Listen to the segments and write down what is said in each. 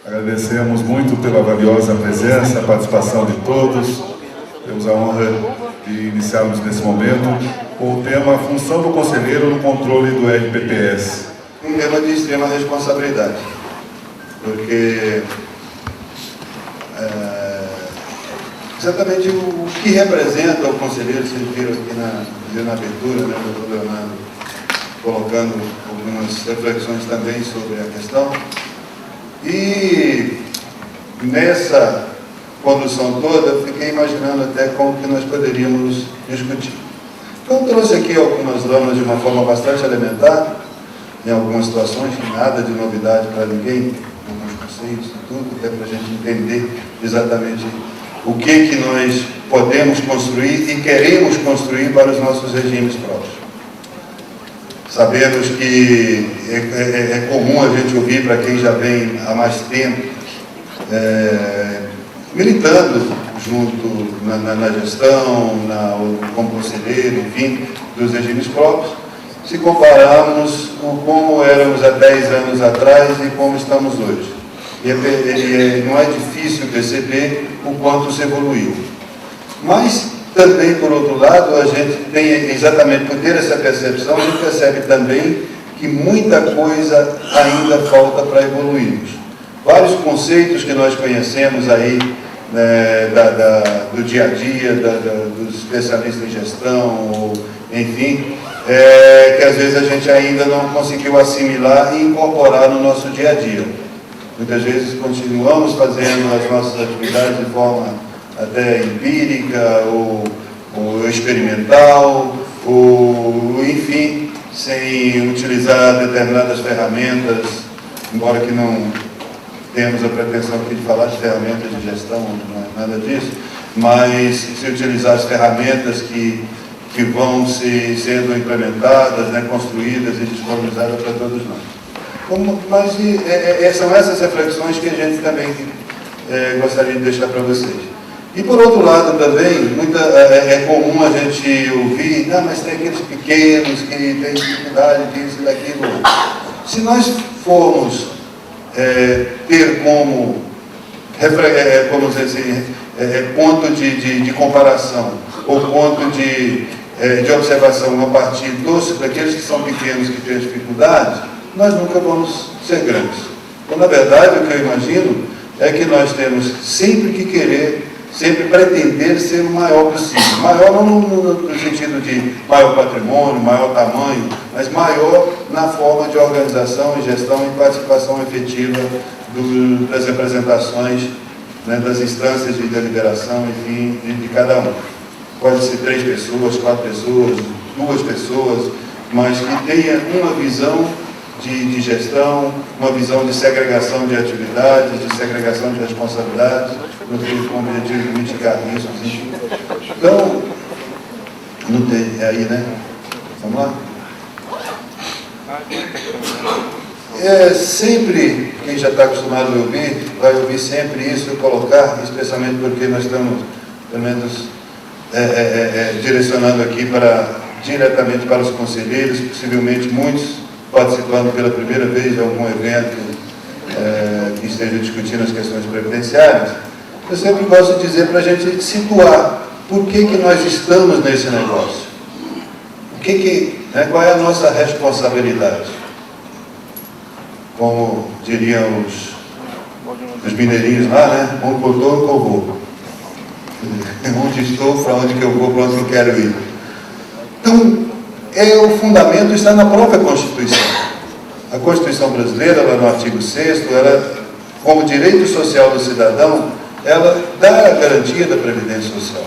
Agradecemos muito pela valiosa presença, a participação de todos. Temos a honra de iniciarmos nesse momento com o tema Função do Conselheiro no Controle do RPPS. Um tema de extrema responsabilidade, porque exatamente o que representa o conselheiro, vocês viram aqui na abertura, né, o Dr. Leonardo colocando algumas reflexões também sobre a questão. E nessa condução toda, eu fiquei imaginando até como que nós poderíamos discutir. Então, trouxe aqui algumas normas de uma forma bastante elementar, em algumas situações, nada de novidade para ninguém, alguns conceitos e tudo, até para a gente entender exatamente o que nós podemos construir e queremos construir para os nossos regimes próprios. Sabemos que é comum a gente ouvir, para quem já vem há mais tempo, militando junto na gestão, como conselheiro, enfim, dos regimes próprios, se compararmos com como éramos há 10 anos atrás e como estamos hoje. Não é difícil perceber o quanto se evoluiu. Mas também, por outro lado, a gente tem, exatamente por ter essa percepção, a gente percebe também que muita coisa ainda falta para evoluirmos. Vários conceitos que nós conhecemos aí, né, do dia a dia, dos especialistas em gestão, ou, enfim, que às vezes a gente ainda não conseguiu assimilar e incorporar no nosso dia a dia. Muitas vezes continuamos fazendo as nossas atividades de forma até empírica ou experimental, ou enfim, sem utilizar determinadas ferramentas, embora que não temos a pretensão aqui de falar de ferramentas de gestão, não é nada disso, mas se utilizar as ferramentas que vão sendo implementadas, né, construídas e disponibilizadas para todos nós. Mas são essas reflexões que a gente também gostaria de deixar para vocês. E por outro lado também, é comum a gente ouvir, mas tem aqueles pequenos que têm dificuldade disso e daquilo. Se nós formos ter como dizer assim, ponto de comparação, ou ponto de observação a partir daqueles que são pequenos que têm dificuldade, nós nunca vamos ser grandes. Então, na verdade, o que eu imagino é que nós temos sempre que querer, sempre pretender ser o maior possível. Maior não no sentido de maior patrimônio, maior tamanho, mas maior na forma de organização e gestão e participação efetiva das representações, né, das instâncias de deliberação, enfim, de cada um. Pode ser 3 pessoas, 4 pessoas, 2 pessoas, mas que tenha uma visão de gestão, uma visão de segregação de atividades, de segregação de responsabilidades, com o objetivo de mitigar riscos. Então, não tem, aí, né? Vamos lá? Sempre, quem já está acostumado a ouvir, vai ouvir sempre isso e colocar, especialmente porque nós estamos, pelo menos, direcionando aqui diretamente para os conselheiros, possivelmente muitos participando pela primeira vez de algum evento que esteja discutindo as questões previdenciárias. Eu sempre gosto de dizer para a gente situar por que nós estamos nesse negócio. Qual é a nossa responsabilidade? Como diriam os mineirinhos lá, né? Onde eu estou, eu vou. Onde estou, para onde que eu vou, para onde eu quero ir. Então, o fundamento está na própria Constituição. A Constituição brasileira, ela no artigo 6º, ela, como direito social do cidadão, ela dá a garantia da Previdência Social.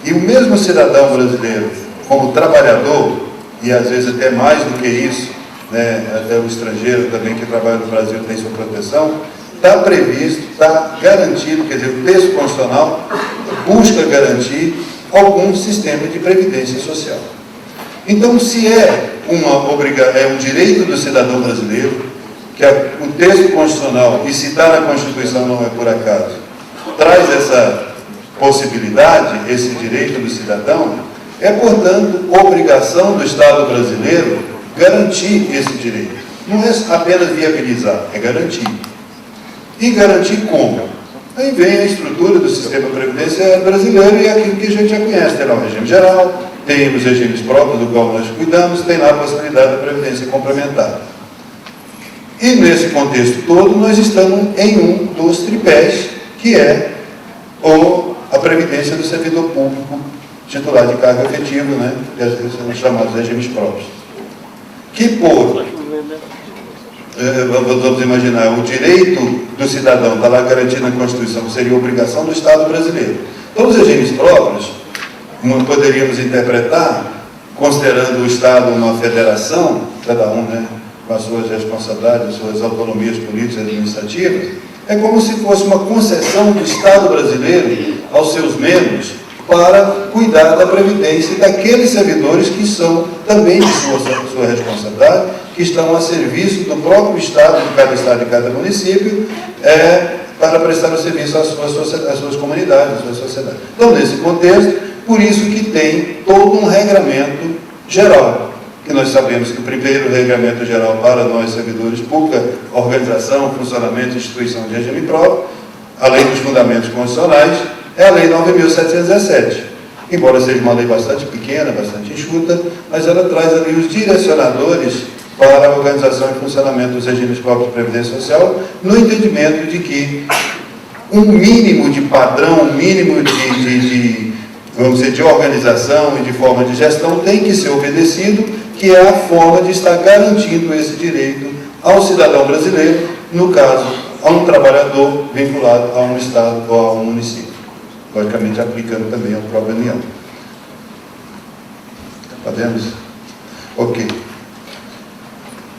E o mesmo cidadão brasileiro, como trabalhador, e às vezes até mais do que isso, né, até o estrangeiro também que trabalha no Brasil tem sua proteção, está previsto, está garantido, quer dizer, o texto constitucional busca garantir algum sistema de previdência social. Então, se um direito do cidadão brasileiro, que o texto constitucional, e se está na Constituição não é por acaso, traz essa possibilidade, esse direito do cidadão, portanto, obrigação do Estado brasileiro garantir esse direito. Não é apenas viabilizar, é garantir. E garantir como? Aí vem a estrutura do sistema previdenciário brasileiro e é aquilo que a gente já conhece. Tem lá o regime geral, tem os regimes próprios do qual nós cuidamos, tem lá a possibilidade da previdência complementar. E nesse contexto todo, nós estamos em um dos tripés, que é a previdência do servidor público titular de cargo efetivo, né, que são os chamados regimes próprios. Que vamos imaginar, o direito do cidadão está lá garantido na Constituição, que seria obrigação do Estado brasileiro. Então, os regimes próprios, poderíamos interpretar, considerando o Estado uma federação, cada um, né, com as suas responsabilidades, as suas autonomias políticas e administrativas, é como se fosse uma concessão do Estado brasileiro aos seus membros para cuidar da previdência daqueles servidores que são também de sua responsabilidade, que estão a serviço do próprio Estado e cada município, para prestar o serviço às suas comunidades, à sua sociedade. Então, nesse contexto, por isso que tem todo um regramento geral, que nós sabemos que o primeiro regramento geral para nós, servidores públicos, organização, funcionamento e instituição de regime próprio, além dos fundamentos constitucionais, é a Lei 9.717. Embora seja uma lei bastante pequena, bastante enxuta, mas ela traz ali os direcionadores para a organização e funcionamento dos regimes próprios de previdência social, no entendimento de que um mínimo de padrão, um mínimo vamos dizer, de organização e de forma de gestão tem que ser obedecido, que é a forma de estar garantindo esse direito ao cidadão brasileiro, no caso, a um trabalhador vinculado a um Estado ou a um município. Logicamente, aplicando também ao próprio União. Podemos? Ok.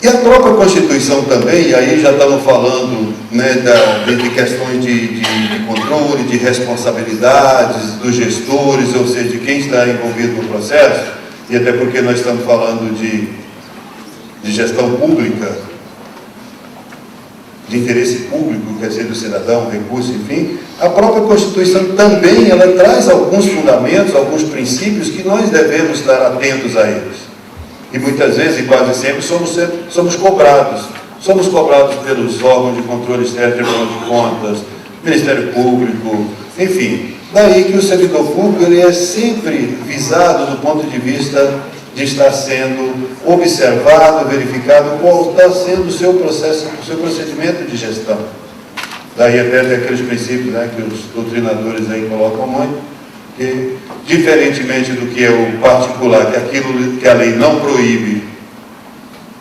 E a própria Constituição também, e aí já estamos falando, né, de questões de controle, de responsabilidades dos gestores, ou seja, de quem está envolvido no processo, e até porque nós estamos falando de gestão pública, de interesse público, quer dizer, do cidadão, recurso, enfim, a própria Constituição também, ela traz alguns fundamentos, alguns princípios que nós devemos estar atentos a eles. E muitas vezes, e quase sempre, somos cobrados. Somos cobrados pelos órgãos de controle externo, Tribunal de Contas, Ministério Público, enfim. Daí que o servidor público ele é sempre visado do ponto de vista de estar sendo observado, verificado, qual está sendo o seu processo, o seu procedimento de gestão. Daí até aqueles princípios, né, que os doutrinadores aí colocam muito, que, diferentemente do que é o particular, que aquilo que a lei não proíbe,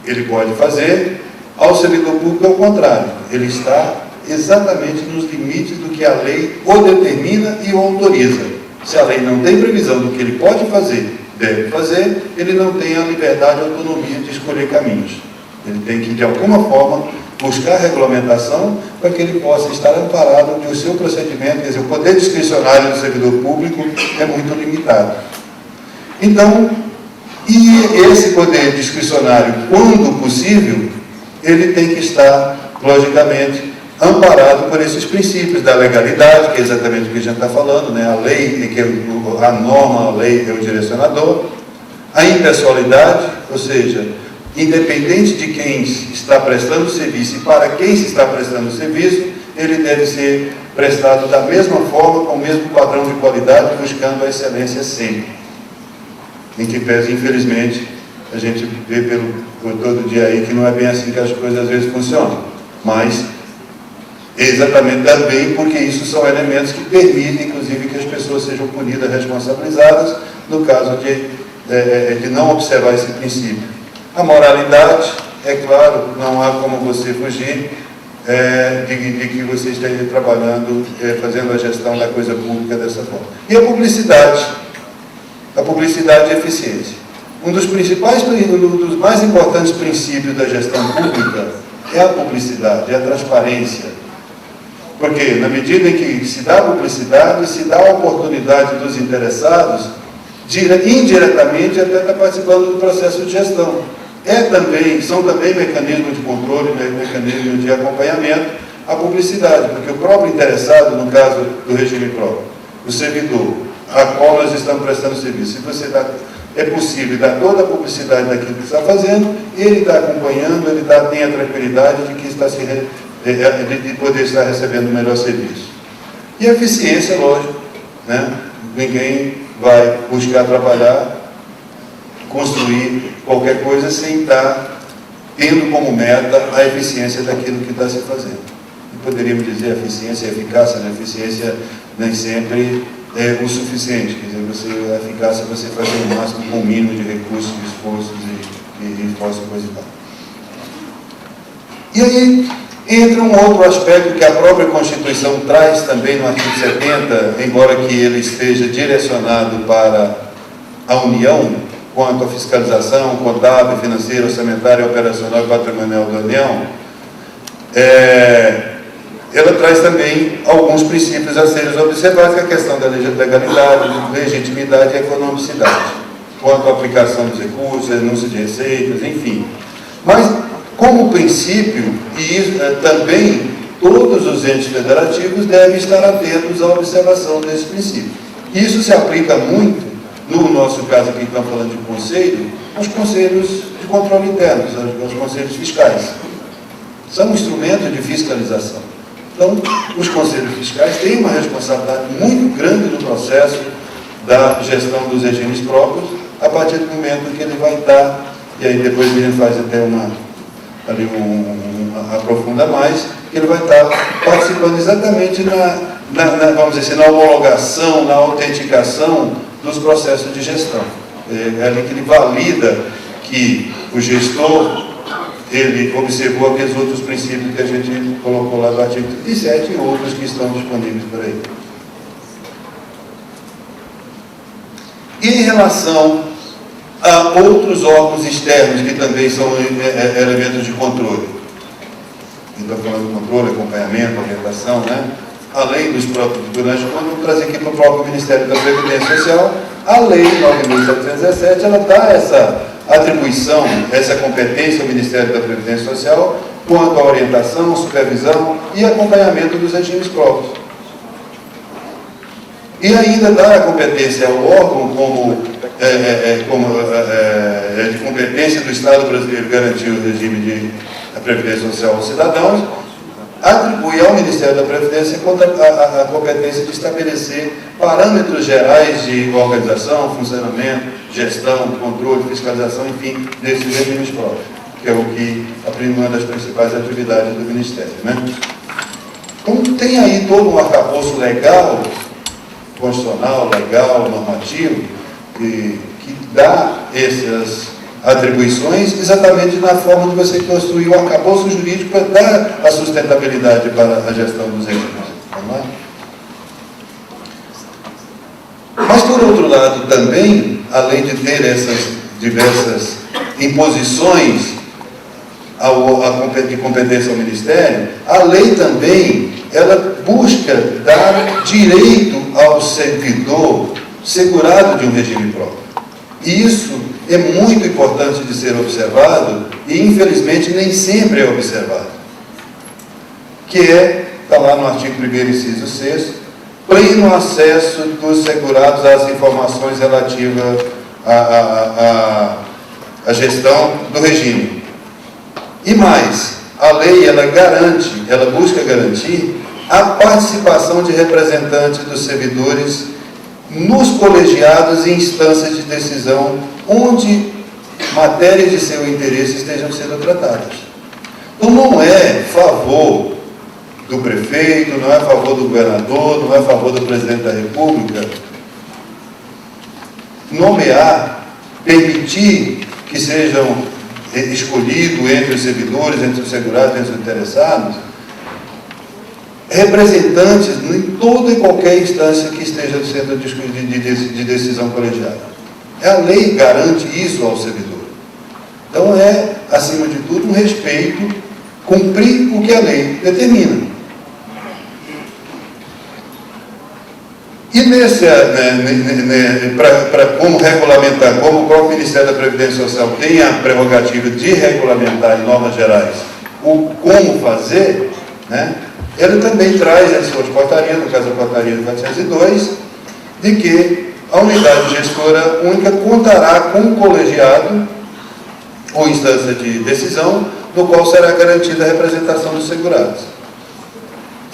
ele pode fazer, ao servidor público é o contrário. Ele está exatamente nos limites do que a lei o determina e o autoriza. Se a lei não tem previsão do que ele pode fazer, deve fazer, ele não tem a liberdade e autonomia de escolher caminhos. Ele tem que, de alguma forma, buscar regulamentação para que ele possa estar amparado no seu procedimento. Quer dizer, o poder discricionário do servidor público é muito limitado. Então, e esse poder discricionário, quando possível, ele tem que estar, logicamente, amparado por esses princípios da legalidade, que é exatamente o que a gente está falando, né? A lei, que é a norma, a lei é o direcionador, a impessoalidade, ou seja, independente de quem está prestando o serviço e para quem se está prestando o serviço, ele deve ser prestado da mesma forma, com o mesmo padrão de qualidade, buscando a excelência sempre. Em que pese, infelizmente, a gente vê por todo dia aí que não é bem assim que as coisas às vezes funcionam. Mas, exatamente também porque isso são elementos que permitem, inclusive, que as pessoas sejam punidas, responsabilizadas, no caso de não observar esse princípio. A moralidade, é claro, não há como você fugir de que você esteja trabalhando, fazendo a gestão da coisa pública dessa forma. E a publicidade e eficiência. Um dos mais importantes princípios da gestão pública é a publicidade, é a transparência. Porque, na medida em que se dá publicidade, se dá a oportunidade dos interessados, indiretamente, até estar participando do processo de gestão. São também mecanismos de controle, mecanismos de acompanhamento, a publicidade, porque o próprio interessado, no caso do regime próprio, o servidor, a qual nós estamos prestando serviço, se você é possível dar toda a publicidade daquilo que está fazendo, ele está acompanhando, tem a tranquilidade de que está se de poder estar recebendo o melhor serviço. E a eficiência, lógico, né? Ninguém vai buscar trabalhar, construir qualquer coisa sem estar tendo como meta a eficiência daquilo que está se fazendo. E poderíamos dizer eficiência e eficácia, né? Eficiência nem sempre é o suficiente, quer dizer, a eficácia é você fazer o máximo com o mínimo de recursos, de esforços e esforço e coisa e tal. E aí entra um outro aspecto que a própria Constituição traz também no artigo 70, embora que ele esteja direcionado para a União, quanto à fiscalização contábil, financeira, orçamentária, operacional e patrimonial da União, ela traz também alguns princípios a serem observados, que é a questão da legalidade, legitimidade e economicidade, quanto à aplicação dos recursos, renúncia de receitas, enfim. Mas, como princípio, e também todos os entes federativos devem estar atentos à observação desse princípio. Isso se aplica muito, no nosso caso aqui, estamos falando de conselho, aos conselhos de controle interno, aos conselhos fiscais. São um instrumento de fiscalização. Então, os conselhos fiscais têm uma responsabilidade muito grande no processo da gestão dos regimes próprios, a partir do momento que ele vai estar, e aí depois a gente faz até aprofunda mais, que ele vai estar participando exatamente vamos dizer assim, na homologação, na autenticação dos processos de gestão. É ali que ele valida que o gestor, ele observou aqueles outros princípios que a gente colocou lá no artigo 37 e outros que estão disponíveis por aí. E em relação a outros órgãos externos que também são elementos de controle. Então, falando de controle, acompanhamento, orientação, né? Além dos próprios tribunais de contas, vamos trazer aqui para o próprio Ministério da Previdência Social. A Lei 9.717, ela dá essa atribuição, essa competência ao Ministério da Previdência Social quanto à orientação, supervisão e acompanhamento dos regimes próprios. E ainda dá a competência ao órgão de competência do Estado brasileiro garantir o regime da Previdência Social aos cidadãos, atribui ao Ministério da Previdência a competência de estabelecer parâmetros gerais de organização, funcionamento, gestão, controle, fiscalização, enfim, desses regimes próprios, que é uma das principais atividades do Ministério, né? Então, tem aí todo um arcabouço legal, constitucional, legal, normativo, que dá essas atribuições exatamente na forma de você construir um arcabouço jurídico para dar a sustentabilidade para a gestão dos regimes. Vamos lá? Mas, por outro lado, também, além de ter essas diversas imposições de competência ao Ministério, a lei também, ela busca dar direito ao servidor segurado de um regime próprio. E isso é muito importante de ser observado e, infelizmente, nem sempre é observado. Que está lá no artigo 1º, inciso 6º, pleno acesso dos segurados às informações relativas à gestão do regime. E mais, a lei, ela busca garantir a participação de representantes dos servidores nos colegiados e instâncias de decisão onde matérias de seu interesse estejam sendo tratadas. Então, não é favor do prefeito, não é favor do governador, não é favor do presidente da República nomear, permitir que sejam escolhidos entre os servidores, entre os segurados, entre os interessados, representantes em toda e qualquer instância que esteja sendo de decisão colegiada. A lei garante isso ao servidor. Então é, acima de tudo, um respeito, cumprir o que a lei determina. E para como regulamentar, como o próprio Ministério da Previdência Social tem a prerrogativa de regulamentar em normas gerais o como fazer, né? Ele também traz as suas portarias, no caso a portaria 402, de que a unidade gestora única contará com um colegiado ou instância de decisão, no qual será garantida a representação dos segurados.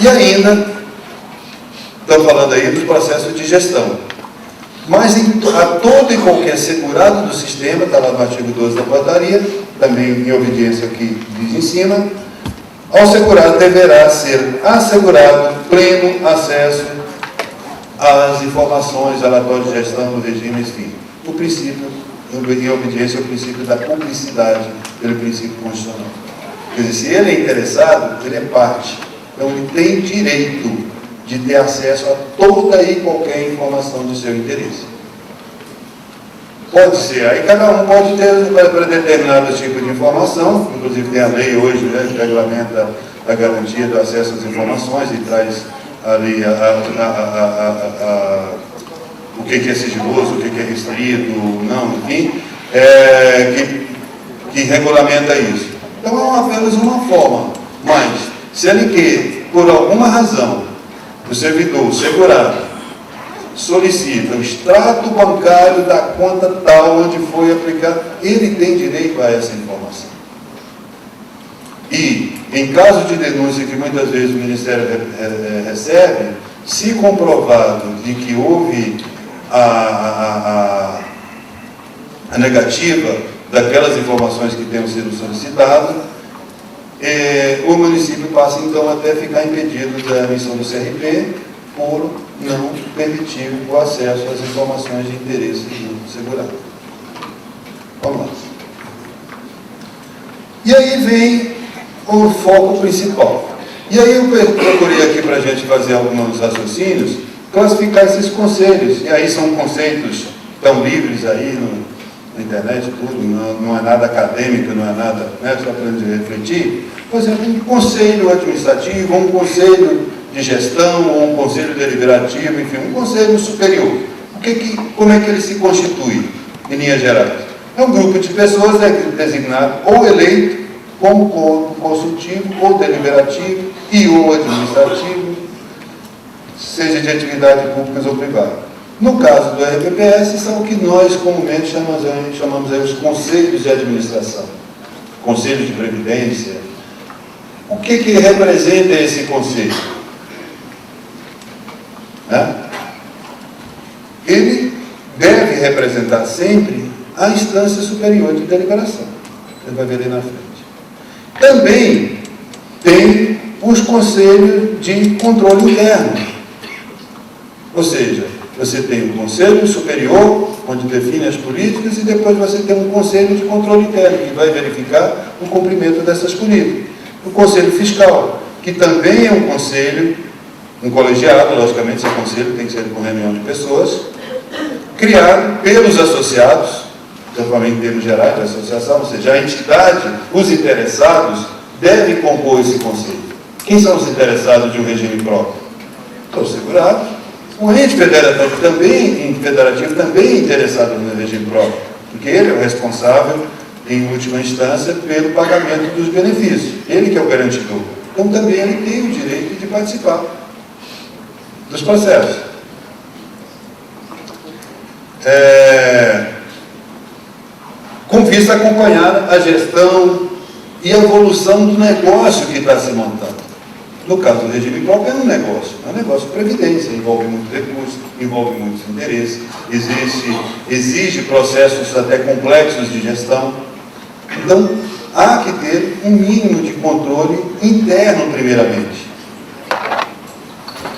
E ainda, estamos falando aí dos processos de gestão. Mas a todo e qualquer segurado do sistema, está lá no artigo 12 da portaria, também em obediência ao que diz em cima, ao segurado deverá ser assegurado pleno acesso às informações, relatórios de gestão do regime, enfim. O princípio, em obediência ao princípio da publicidade, pelo princípio constitucional. Quer dizer, se ele é interessado, ele é parte. Então, ele tem direito de ter acesso a toda e qualquer informação de seu interesse. Pode ser, aí cada um pode ter para determinado tipo de informação, inclusive tem a lei hoje, né, que regulamenta a garantia do acesso às informações e traz ali o que é sigiloso, o que é restrito, não, enfim, que regulamenta isso. Então é apenas uma forma, mas se ele quer, por alguma razão, o servidor, o segurado, solicita o extrato bancário da conta tal onde foi aplicado, ele tem direito a essa informação. E, em caso de denúncia que muitas vezes o Ministério recebe, se comprovado de que houve a negativa daquelas informações que tenham sido solicitadas, o município passa então até ficar impedido da emissão do CRP por não permitir o acesso às informações de interesse do segurado. Vamos lá. E aí vem o foco principal. E aí eu procurei aqui para a gente fazer alguns raciocínios, classificar esses conselhos. E aí são conceitos tão livres aí na internet, tudo, não é nada acadêmico, não é nada, né, só para a gente refletir. Por exemplo, um conselho administrativo, um conselho de gestão, ou um conselho deliberativo, enfim, um conselho superior. Como é que ele se constitui, em linhas gerais? É um grupo de pessoas designado ou eleito como corpo consultivo, ou deliberativo, e ou administrativo, seja de atividade públicas ou privada. No caso do RPPS, são o que nós comumente chamamos aí os conselhos de administração, conselhos de previdência. O que representa esse conselho? Ele deve representar sempre a instância superior de deliberação. Você vai ver ali na frente. Também tem os conselhos de controle interno. Ou seja, você tem um conselho superior, onde define as políticas, e depois você tem um conselho de controle interno, que vai verificar o cumprimento dessas políticas. O conselho fiscal, que também é um conselho, um colegiado, logicamente, esse conselho tem que ser com reunião de pessoas, criado pelos associados, também em termos gerais da associação, ou seja, a entidade, os interessados, devem compor esse conselho. Quem são os interessados de um regime próprio? Os segurados. O ente federativo também é interessado no regime próprio, porque ele é o responsável, em última instância, pelo pagamento dos benefícios. Ele que é o garantidor. Então, também ele tem o direito de participar dos processos. Com vista a acompanhar a gestão e a evolução do negócio que está se montando. No caso do regime próprio, é um negócio de previdência, envolve muitos recursos, envolve muitos interesses, exige processos até complexos de gestão. Então, há que ter um mínimo de controle interno, primeiramente.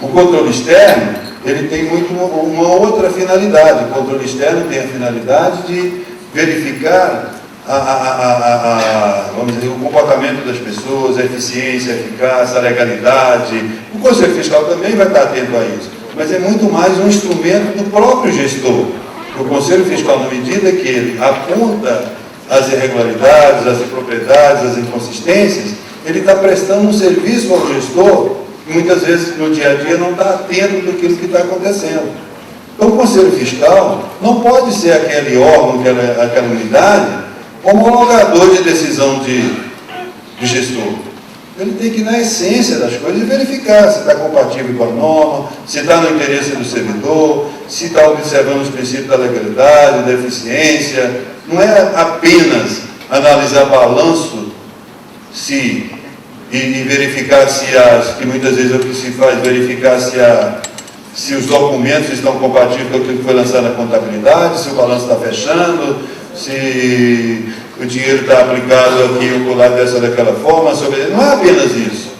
O controle externo, ele tem uma outra finalidade. O controle externo tem a finalidade de verificar vamos dizer, o comportamento das pessoas, a eficiência, a eficácia, a legalidade. O Conselho Fiscal também vai estar atento a isso, mas é muito mais um instrumento do próprio gestor. O Conselho Fiscal, na medida que ele aponta as irregularidades, as impropriedades, as inconsistências, ele está prestando um serviço ao gestor, que muitas vezes no dia a dia não está atento daquilo que está acontecendo. Então, o Conselho Fiscal não pode ser aquele órgão, aquela unidade, homologador de decisão de gestor. Ele tem que ir na essência das coisas e verificar se está compatível com a norma, se está no interesse do servidor, se está observando os princípios da legalidade, da eficiência. Não é apenas analisar balanço, se e verificar que muitas vezes é o que se faz, verificar se os documentos estão compatíveis com aquilo que foi lançado na contabilidade, se o balanço está fechando, se o dinheiro está aplicado aqui ou lá dessa daquela forma. Não é apenas isso.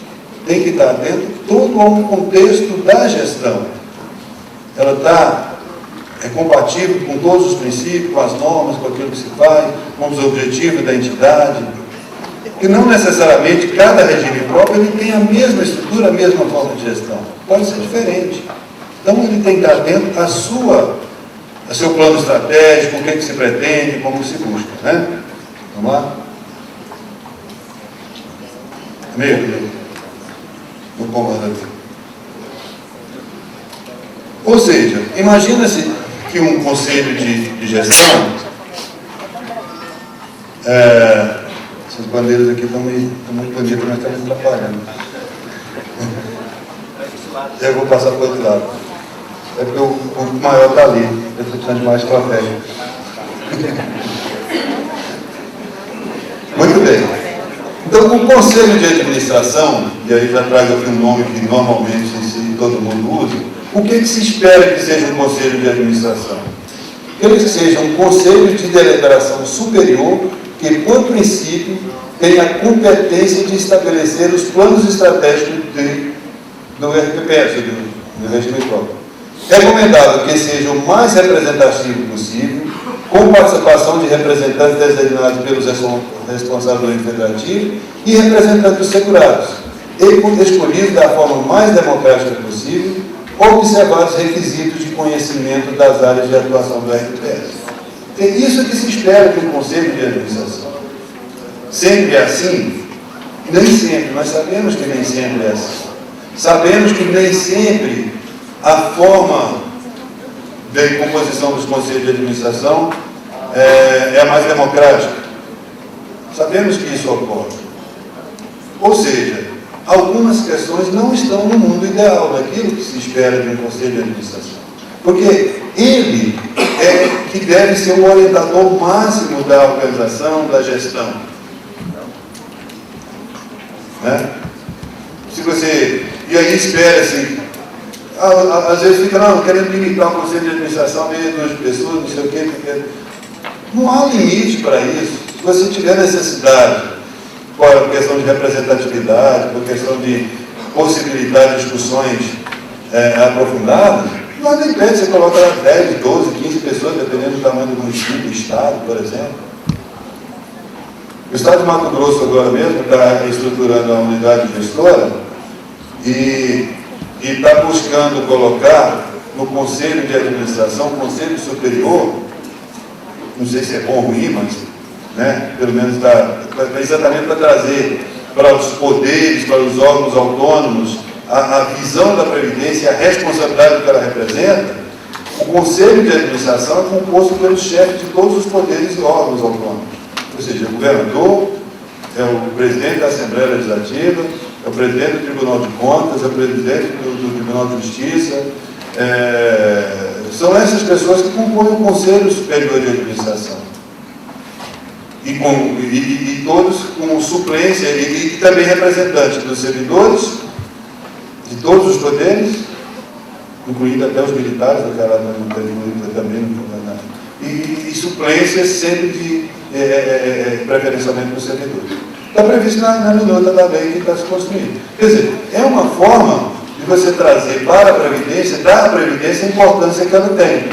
Tem que estar dentro de todo um contexto da gestão. Ela é compatível com todos os princípios, com as normas, com aquilo que se faz, com os objetivos da entidade. E não necessariamente cada regime próprio ele tem a mesma estrutura, a mesma forma de gestão. Pode ser diferente. Então ele tem que estar dentro a seu plano estratégico, o que se pretende, como se busca. Né? Vamos lá? Amigo, no comando. Ou seja, imagina-se que um conselho de gestão, essas bandeiras aqui estão muito bonitas, mas estão me atrapalhando. Eu vou passar para o outro lado. É porque o maior está ali, eu estou precisando de mais estratégia. Muito bem. Então, o conselho de administração, e aí já trago aqui um nome que normalmente todo mundo usa, o que se espera que seja um conselho de administração? Que ele seja um conselho de deliberação superior que, por princípio, tenha a competência de estabelecer os planos estratégicos do RPPS, do regime próprio. Recomendável que seja o mais representativo possível, com participação de representantes designados pelos responsáveis do ente federativo e representantes dos segurados, e escolhidos da forma mais democrática possível, observados os requisitos de conhecimento das áreas de atuação do RPPS. É isso que se espera de um conselho de administração. Sempre é assim? Nem sempre. Nós sabemos que nem sempre é assim. Sabemos que nem sempre a forma de composição dos conselhos de administração é a mais democrática. Sabemos que isso ocorre. Ou seja, algumas questões não estão no mundo ideal, daquilo que se espera de um conselho de administração. Porque ele é que deve ser o orientador máximo da organização, da gestão. Né? E aí espera-se, às vezes fica, querendo limitar o conselho de administração a meia dúzia de pessoas, não sei o quê, porque não há limite para isso. Se você tiver necessidade, por questão de representatividade, por questão de possibilitar discussões aprofundadas, nada impede, você coloca lá 10, 12, 15 pessoas, dependendo do tamanho do município, do estado, por exemplo. O estado de Mato Grosso agora mesmo está estruturando a unidade gestora e está buscando colocar no Conselho de Administração, Conselho Superior, não sei se é bom ou ruim, mas pelo menos exatamente para trazer para os poderes, para os órgãos autônomos, a visão da Previdência, a responsabilidade que ela representa. O Conselho de Administração é composto pelos chefes de todos os poderes e órgãos autônomos. Ou seja, o governador, é o presidente da Assembleia Legislativa, é o presidente do Tribunal de Contas, é o presidente do Tribunal de Justiça. São essas pessoas que compõem o Conselho Superior de Administração. E todos com suplência e também representantes dos servidores, de todos os poderes, incluindo até os militares, também, e suplências sempre preferencialmente dos servidores. Está previsto na minuta da lei que está se construindo. Quer dizer, é uma forma de você trazer para a Previdência, dar à Previdência a importância que ela tem.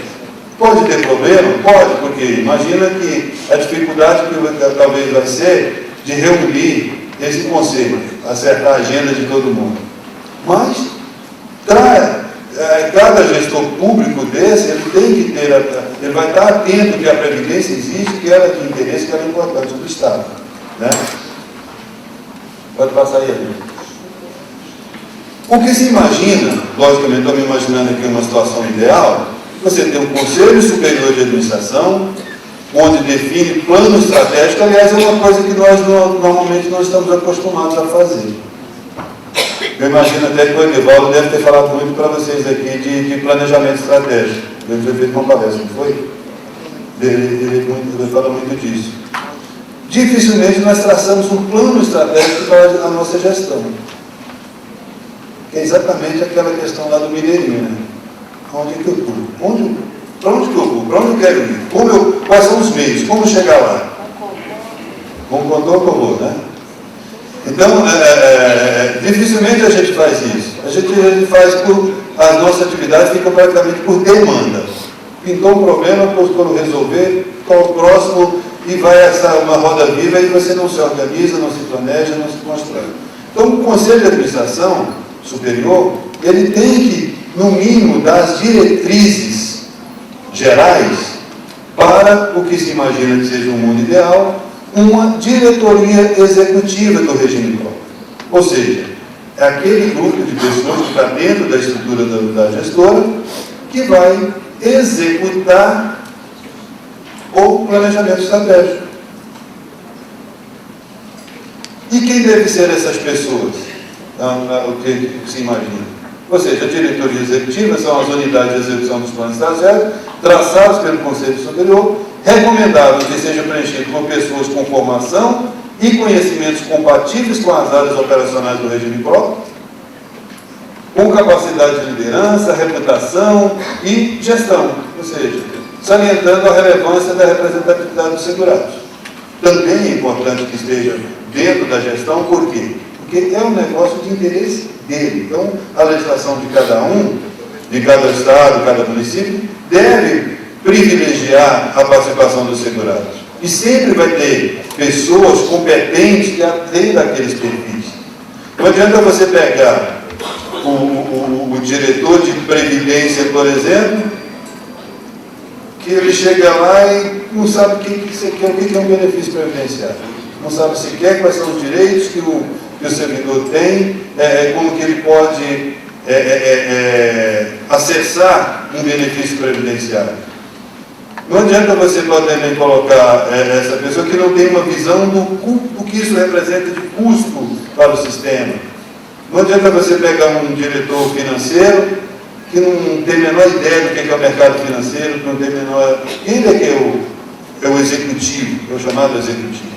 Pode ter problema? Pode, porque imagina que a dificuldade que talvez vai ser de reunir esse conselho, acertar a agenda de todo mundo. Mas, cada gestor público desse, ele tem que ter, ele vai estar atento que a Previdência existe, que ela é de interesse, que ela é importante do Estado. Né? Pode passar aí, amigo. O que se imagina, logicamente, estou me imaginando aqui uma situação ideal, você tem um Conselho Superior de Administração, onde define plano estratégico, aliás, é uma coisa que nós normalmente não estamos acostumados a fazer. Eu imagino até que o Edivaldo deve ter falado muito para vocês aqui de planejamento estratégico. Ele já fez uma palestra, não foi? Ele fala muito disso. dificilmente nós traçamos um plano estratégico para a nossa gestão. Que é exatamente aquela questão lá do Mineirinho, né? Onde que eu vou? Para onde que eu vou? Para onde eu quero ir? Quais são os meios? Como chegar lá? Concordou, colou, né? Então, dificilmente a gente faz isso. A gente faz a nossa atividade fica praticamente por demanda. Pintou um problema, procurou resolver, qual o próximo, e vai essa uma roda viva e você não se organiza, não se planeja, não se constrói. Então, o Conselho de Administração Superior, ele tem que, no mínimo, dar as diretrizes gerais para o que se imagina que seja um mundo ideal, uma diretoria executiva do regime próprio. Ou seja, é aquele grupo de pessoas que está dentro da estrutura da gestora que vai executar o planejamento estratégico. E quem deve ser essas pessoas? O que se imagina? Ou seja, a diretoria executiva são as unidades de execução dos planos estratégicos, traçados pelo Conselho Superior, recomendável que seja preenchido por pessoas com formação e conhecimentos compatíveis com as áreas operacionais do regime próprio, com capacidade de liderança, reputação e gestão, ou seja, salientando a relevância da representatividade dos segurados. Também é importante que esteja dentro da gestão, por quê? Porque é um negócio de interesse dele. Então, a legislação de cada um, de cada estado, de cada município, deve privilegiar a participação dos segurados. E sempre vai ter pessoas competentes que atendem aqueles perfis. Não adianta você pegar o diretor de previdência, por exemplo, que ele chega lá e não sabe o que é um benefício previdenciário. Não sabe sequer quais são os direitos que o servidor tem, como que ele pode acessar um benefício previdenciário. Não adianta você também colocar essa pessoa que não tem uma visão do que isso representa de custo para o sistema. Não adianta você pegar um diretor financeiro que não tem a menor ideia do que é o mercado financeiro, que não tem a menor... Ele é que é o executivo, é o chamado executivo.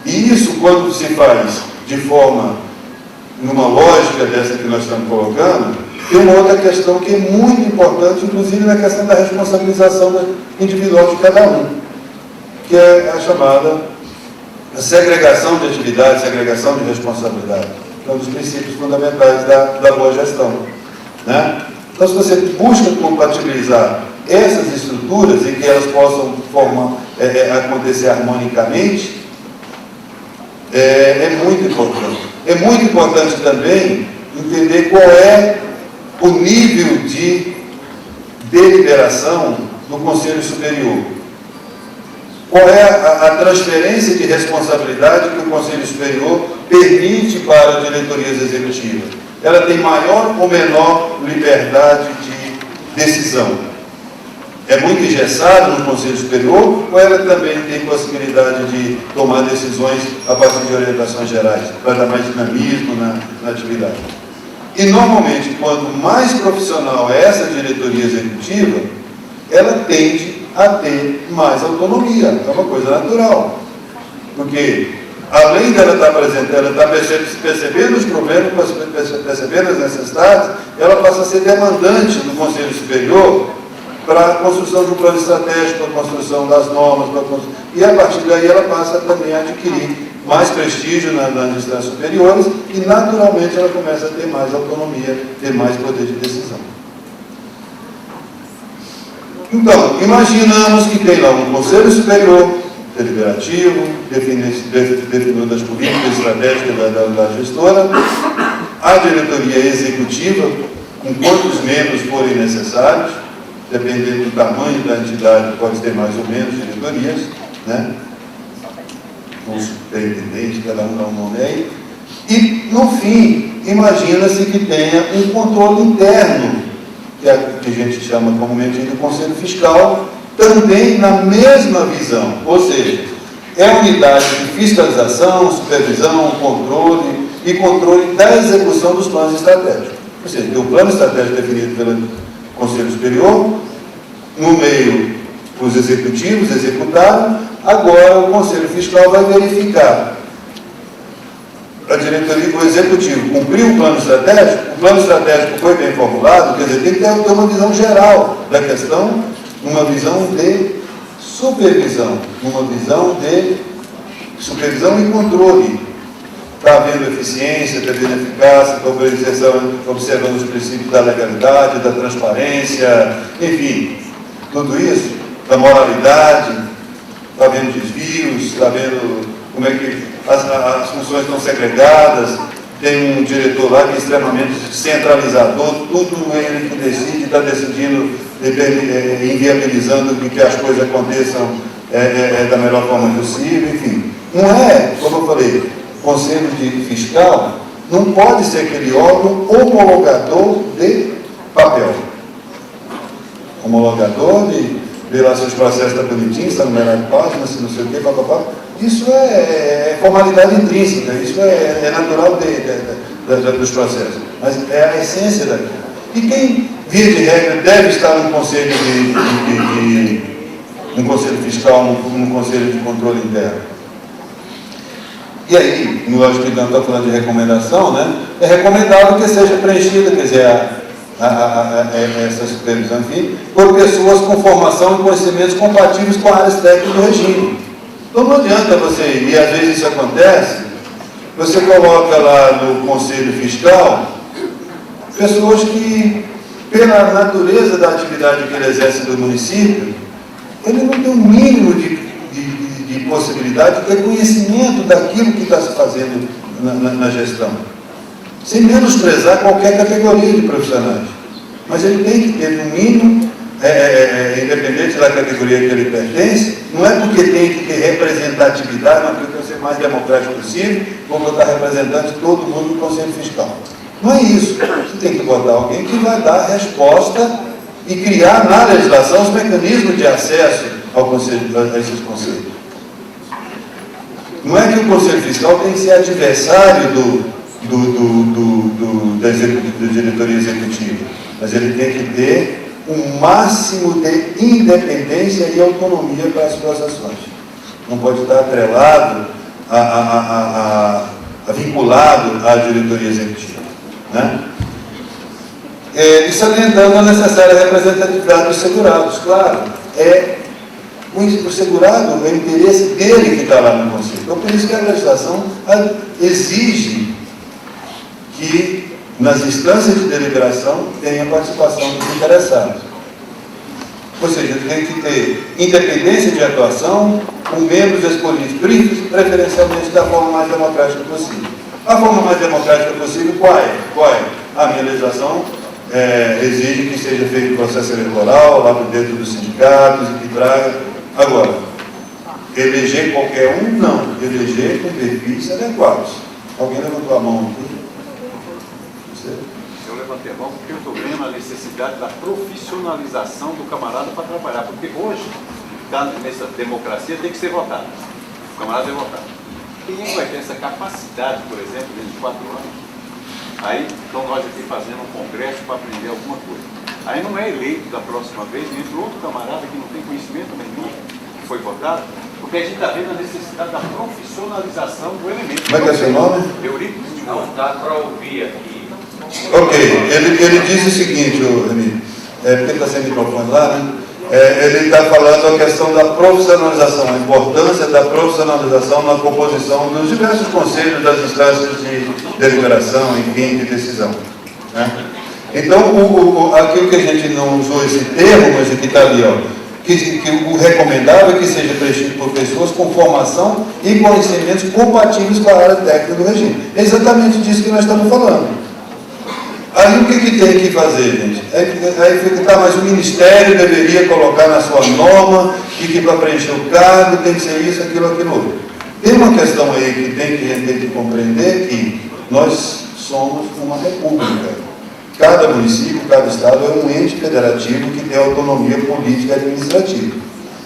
E isso, quando se faz de forma, numa lógica dessa que nós estamos colocando, tem uma outra questão que é muito importante, inclusive na questão da responsabilização individual de cada um, que é a chamada segregação de atividade, segregação de responsabilidade. É um dos princípios fundamentais da boa gestão, né? Então, se você busca compatibilizar essas estruturas e que elas possam acontecer harmonicamente, é muito importante. É muito importante também entender qual é o nível de deliberação do Conselho Superior. Qual é a transferência de responsabilidade que o Conselho Superior permite para as diretorias executivas? Ela tem maior ou menor liberdade de decisão? É muito engessado no Conselho Superior ou ela também tem possibilidade de tomar decisões a partir de orientações gerais, para dar mais dinamismo na atividade? E, normalmente, quanto mais profissional é essa diretoria executiva, ela tende a ter mais autonomia. É uma coisa natural. Porque, além dela estar apresentando, ela está percebendo os problemas, percebendo as necessidades, ela passa a ser demandante do Conselho Superior para a construção de um plano estratégico, para a construção das normas, e a partir daí ela passa também a adquirir mais prestígio nas instâncias superiores e, naturalmente, ela começa a ter mais autonomia, ter mais poder de decisão. Então, imaginamos que tem lá um Conselho Superior deliberativo, definindo as políticas estratégicas da gestora, a diretoria executiva, com quantos membros forem necessários, dependendo do tamanho da entidade, pode ter mais ou menos diretorias, né? Com superintendente, cada um dá um nome aí. E, no fim, imagina-se que tenha um controle interno, que a gente chama comumente de Conselho Fiscal, também na mesma visão, ou seja, é a unidade de fiscalização, supervisão, controle da execução dos planos estratégicos. Ou seja, tem o plano estratégico definido pelo Conselho Superior, no meio os executivos executaram, Agora o Conselho Fiscal vai verificar. A diretoria, o Executivo cumpriu o plano estratégico foi bem formulado, quer dizer, tem que ter uma visão geral da questão, uma visão de supervisão, uma visão de supervisão e controle. Está havendo eficiência, está havendo eficácia, está observando os princípios da legalidade, da transparência, enfim, tudo isso, da moralidade, está havendo desvios, está vendo como é que as funções estão segregadas, tem um diretor lá que é extremamente centralizador, tudo ele que decide, está decidindo, inviabilizando que as coisas aconteçam da melhor forma possível, enfim. Não é, como eu falei, o Conselho Fiscal não pode ser aquele órgão homologador de papel. Homologador de ver lá seus processos está bonitinho, está numerado de páginas, não sei o quê, papapá. Isso é formalidade intrínseca, isso é natural dos processos, mas é a essência daquilo. E quem, via de regra, deve estar num conselho num conselho fiscal, num conselho de controle interno. E aí, lógico que não está falando de recomendação, né? É recomendável que seja preenchida, quer dizer, essa supervisão, enfim, por pessoas com formação e conhecimentos compatíveis com áreas técnicas do regime. Então não adianta você, e às vezes isso acontece, você coloca lá no Conselho Fiscal pessoas que, pela natureza da atividade que ele exerce do município, ele não tem um mínimo de possibilidade de ter conhecimento daquilo que está se fazendo na gestão. Sem menosprezar qualquer categoria de profissionais. Mas ele tem que ter, no mínimo, independente da categoria que ele pertence, não é porque tem que ter representatividade, mas porque ser mais democrático possível, vou botar representante de todo mundo no Conselho Fiscal. Não é isso. Você tem que botar alguém que vai dar resposta e criar na legislação os mecanismos de acesso a esses conselhos. Não é que o Conselho Fiscal tem que ser adversário da diretoria executiva, mas ele tem que ter um máximo de independência e autonomia para as suas ações. Não pode estar atrelado, vinculado à diretoria executiva. Né? E salientando a necessária representatividade dos segurados. Claro, o segurado é o interesse dele que está lá no Conselho. Então, por isso que a legislação exige que nas instâncias de deliberação tenha a participação dos interessados. Ou seja, tem que ter independência de atuação com membros escolhidos preferencialmente da forma mais democrática possível. A forma mais democrática possível, qual é? A minha legislação exige que seja feito processo eleitoral lá dentro dos sindicatos e que traga. Agora, eleger qualquer um, não. Eleger com perfis adequados. Alguém levantou a mão aqui? Eu levantei a mão porque eu estou vendo a necessidade da profissionalização do camarada para trabalhar. Porque hoje, nessa democracia, tem que ser votado. O camarada é votado. Quem é que vai ter essa capacidade, por exemplo, dentro de 4 anos? Aí, então nós aqui fazendo um congresso para aprender alguma coisa. Aí não é eleito da próxima vez, entra outro camarada que não tem conhecimento nenhum, que foi votado, porque a gente está vendo a necessidade da profissionalização do elemento. Como é que é seu nome? Eurípides de Não dá para ouvir aqui. Ok, ele diz o seguinte, Reni, porque está sem microfone lá, né? Ele está falando a questão da profissionalização, a importância da profissionalização na composição dos diversos conselhos, das instâncias de deliberação, enfim, de decisão. Né? Então, aquilo que a gente não usou esse termo, mas aqui está ali, ó, que o recomendável é que seja preenchido por pessoas com formação e conhecimentos compatíveis com a área técnica do regime. É exatamente disso que nós estamos falando. Aí o que tem que fazer, gente? Aí fica, mas o Ministério deveria colocar na sua norma e que para preencher o cargo tem que ser isso, aquilo, outro. Tem uma questão aí que a gente tem que compreender que nós somos uma república. Cada município, cada estado é um ente federativo que tem autonomia política e administrativa.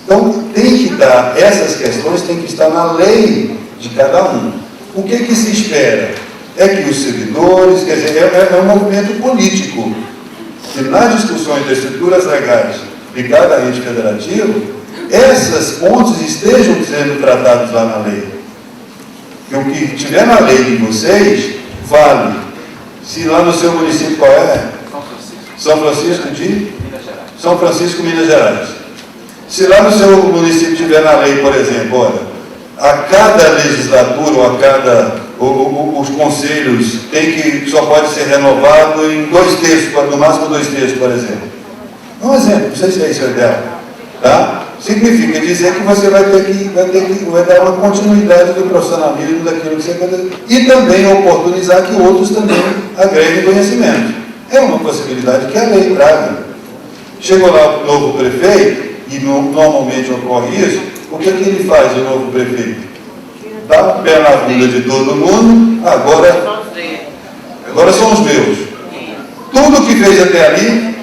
Então, tem que dar, essas questões têm que estar na lei de cada um. O que se espera? É que os servidores, quer dizer, é um movimento político. E nas discussões das estruturas legais de cada ente federativo, essas pontes estejam sendo tratadas lá na lei. Que o que tiver na lei de vocês, vale. Se lá no seu município qual é? São Francisco de Minas Gerais. São Francisco, Minas Gerais. Se lá no seu município tiver na lei, por exemplo, olha, a cada legislatura, ou a cada os conselhos só pode ser renovado em 2 terços, no máximo 2 terços, por exemplo. Um exemplo, não sei se é isso o ideal, tá? Significa dizer que você vai dar uma continuidade do profissionalismo daquilo que você vai fazer, e também oportunizar que outros também agreguem conhecimento. É uma possibilidade que a lei traga. Chegou lá o novo prefeito, e normalmente ocorre isso, o que ele faz, o novo prefeito? Dá o pé na bunda de todo mundo, agora são os meus. Tudo que fez até ali,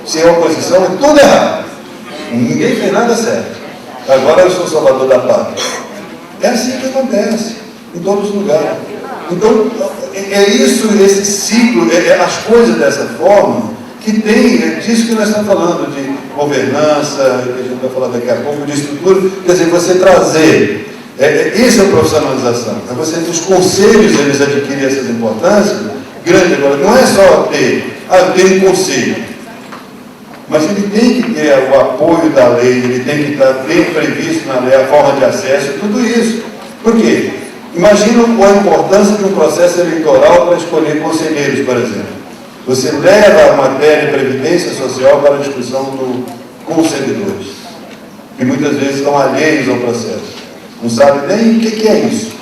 se é oposição, é tudo errado. Ninguém fez nada certo. Agora eu sou salvador da pátria. É assim que acontece, em todos os lugares. Então, é isso, esse ciclo, as coisas dessa forma, que tem, é disso que nós estamos falando, de governança, que a gente vai falar daqui a pouco, de estrutura, quer dizer, você trazer, isso é profissionalização, é você, os conselhos, eles adquirem essas importâncias, grande agora, não é só ter um conselho, mas ele tem que ter o apoio da lei, ele tem que estar bem previsto na lei, a forma de acesso, tudo isso. Por quê? Imagina a importância de um processo eleitoral para escolher conselheiros, por exemplo. Você leva a matéria de previdência social para a discussão com os servidores, que muitas vezes estão alheios ao processo. Não sabe nem o que é isso.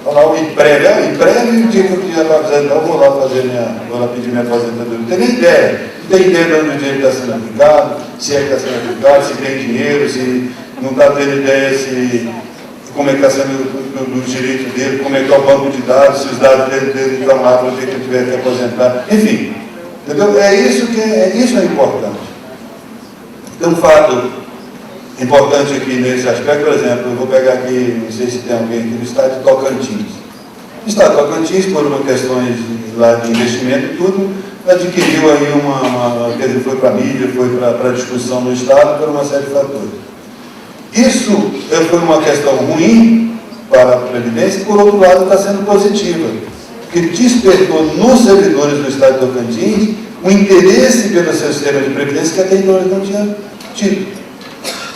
Falar o emprévio, o dia que eu tinha aposentado, vou lá pedir minha aposentadoria. Não tem nem ideia. Não tem ideia de onde o dinheiro está sendo aplicado, se é que está sendo aplicado, se tem dinheiro, se não está tendo ideia, como é que está sendo o direito dele, como é que é o banco de dados, se os dados dele estão lá para o dia que ele tiver que aposentar. Enfim, entendeu? Isso é importante. Tem um fato importante aqui nesse aspecto, por exemplo, eu vou pegar aqui, não sei se tem alguém aqui, no estado de Tocantins. O estado de Tocantins, por uma questões lá de investimento e tudo, adquiriu aí quer dizer, foi para a mídia, foi para a discussão no estado, por uma série de fatores. Isso foi uma questão ruim para a Previdência e, por outro lado, está sendo positiva, porque despertou nos servidores do estado de Tocantins o interesse pelo seu sistema de Previdência que até então eles não tinham tido.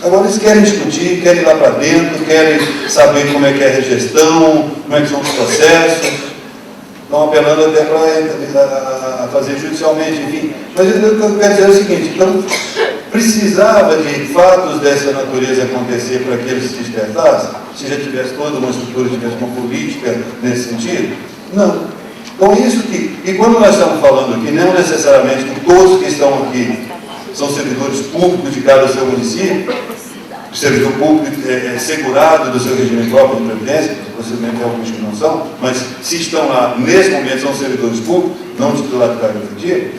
Agora eles querem discutir, querem ir lá para dentro, querem saber como é que é a gestão, como é que são os processos, estão apelando até para fazer judicialmente, enfim. Mas eu quero dizer o seguinte, então, precisava de fatos dessa natureza acontecer para que eles se despertassem? Se já tivesse toda uma estrutura, tivesse uma política nesse sentido? Não. Então isso e quando nós estamos falando aqui, não necessariamente que todos que estão aqui são servidores públicos de cada seu município, o servidor público é segurado do seu regime próprio de previdência, possivelmente alguns que não são, mas se estão lá, nesse momento, são servidores públicos, não titulares de cargo efetivo.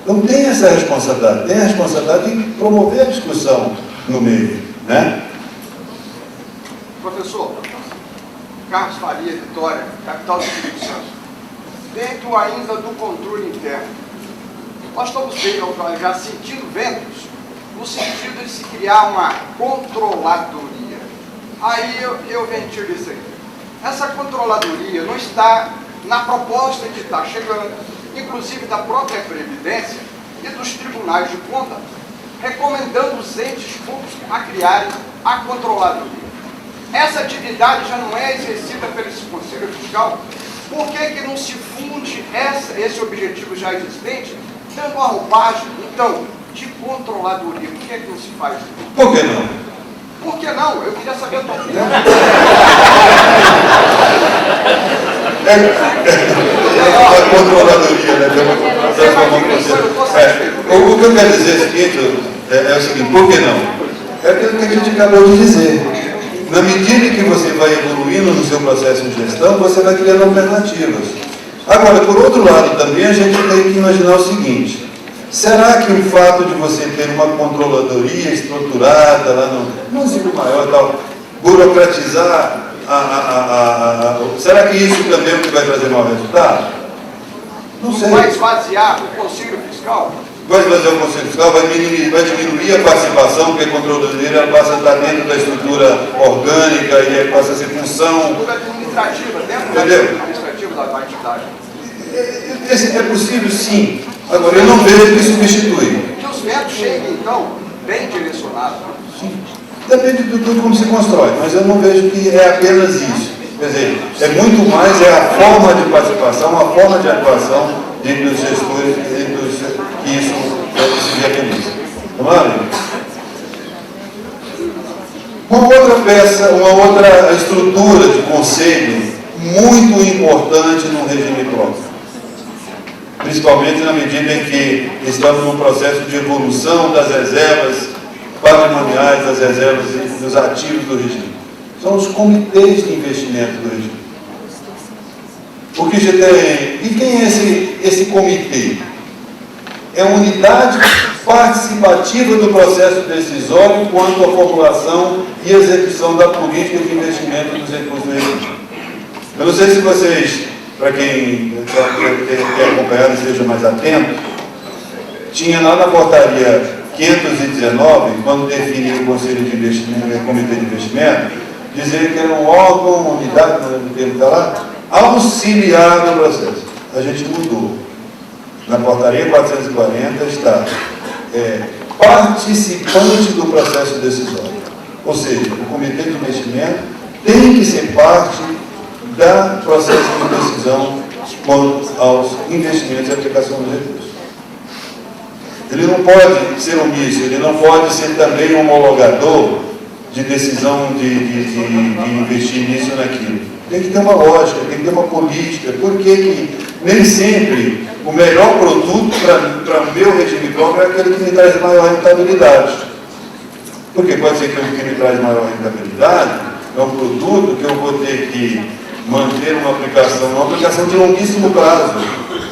Então tem essa responsabilidade, tem a responsabilidade de promover a discussão no meio, né? Professor, Carlos Faria, Vitória, capital do Espírito Santo. Dentro ainda do controle interno, nós estamos já sentindo ventos no sentido de se criar uma controladoria. Aí eu ventilo isso aqui. Essa controladoria não está na proposta que está chegando, inclusive da própria Previdência e dos tribunais de conta, recomendando os entes públicos a criarem a controladoria. Essa atividade já não é exercida pelo Conselho Fiscal. Por que não se funde esse objetivo já existente, dando uma roupagem, então, de controladoria? Por que não se faz isso? Por que não? Por que não? Eu queria saber a tua opinião. A controladoria, né? O que eu quero dizer é o seguinte, por que não? É aquilo que a gente acabou de dizer. Na medida que você vai evoluindo no seu processo de gestão, você vai criando alternativas. Agora, por outro lado, também a gente tem que imaginar o seguinte: será que o fato de você ter uma controladoria estruturada lá no município maior, tal, burocratizar, será que isso também é o que vai trazer mau resultado? Não sei. Vai esvaziar o Conselho Fiscal? vai fazer o Conselho Fiscal, vai diminuir a participação, porque a controladoria passa a estar dentro da estrutura orgânica e aí passa a ser função. Estrutura administrativa, dentro da Entendeu? estrutura administrativa da entidade. É possível, sim. Agora, eu não vejo que substitui. Que os vetos cheguem, então, bem direcionados. Depende de tudo como se constrói, mas eu não vejo que é apenas isso. Quer dizer, é muito mais a forma de participação, a forma de atuação dentro dos gestores, que isso se viabiliza. Vamos lá, uma outra peça, uma outra estrutura de conselho muito importante no regime próprio. Principalmente na medida em que estamos num processo de evolução das reservas patrimoniais, das reservas e dos ativos do regime. São os comitês de investimento do regime. O que já tem... E quem é esse comitê? É a unidade participativa do processo decisório quanto à formulação e execução da política de investimento dos recursos do regime. Eu não sei se vocês, para quem quer acompanhar e esteja mais atento, tinha lá na portaria 519, quando definia o Conselho de Investimento, o Comitê de Investimento, dizer que era um órgão, uma unidade, não lembro o termo está lá, auxiliar no processo. A gente mudou. Na portaria 440 está participante do processo decisório. Ou seja, o Comitê de Investimento tem que ser parte do processo de decisão quanto aos investimentos e aplicação dos recursos. Ele não pode ser omisso, ele não pode ser também homologador de decisão de investir nisso ou naquilo. Tem que ter uma lógica, tem que ter uma política, porque que nem sempre o melhor produto para o meu regime próprio é aquele que me traz maior rentabilidade. Porque pode ser que o que me traz maior rentabilidade é um produto que eu vou ter que manter uma aplicação de longuíssimo prazo.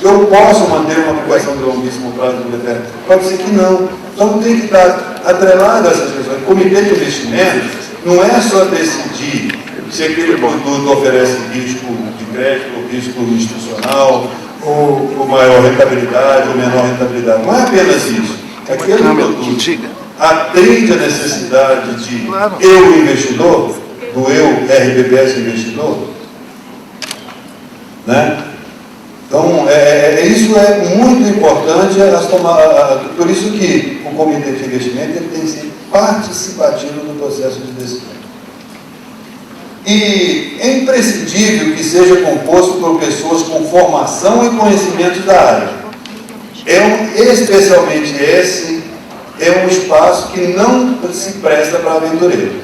Eu posso manter uma aplicação de longuíssimo prazo do eterno? Pode ser que não. Então tem que estar atrelado a essas questões. O comitê de investimento não é só decidir se aquele produto oferece risco de crédito, risco institucional, ou maior rentabilidade, ou menor rentabilidade. Não é apenas isso. Aquele produto atende a necessidade de eu, investidor, do eu, RBPS investidor, né? Então, isso é muito importante, por isso que o Comitê de Investimento ele tem que ser participativo do processo de decisão. E é imprescindível que seja composto por pessoas com formação e conhecimentos da área. Especialmente esse é um espaço que não se presta para aventureiro.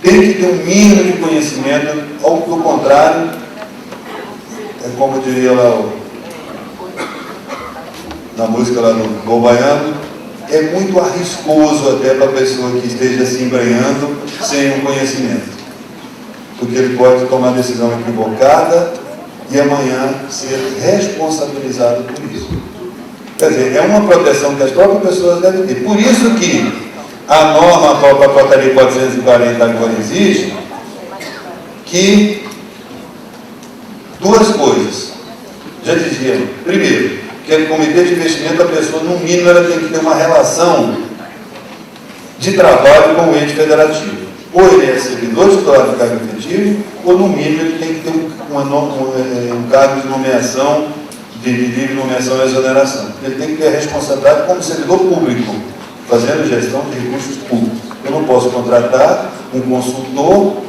Tem que ter um mínimo de conhecimento, ou do contrário, é como diria lá na música lá no Bom Baiano, é muito arriscoso até para a pessoa que esteja se embrenhando sem um conhecimento. Porque ele pode tomar decisão equivocada e amanhã ser responsabilizado por isso. Quer dizer, é uma proteção que as próprias pessoas devem ter. Por isso que a norma para a portaria 440 agora existe, que duas coisas. Já dizia, primeiro, que no comitê de investimento a pessoa, no mínimo, ela tem que ter uma relação de trabalho com o ente federativo. Ou ele é servidor titular do cargo efetivo, ou no mínimo ele tem que ter um cargo de nomeação, de livre nomeação e exoneração. Ele tem que ter a responsabilidade como servidor público, fazendo gestão de recursos públicos. Eu não posso contratar um consultor,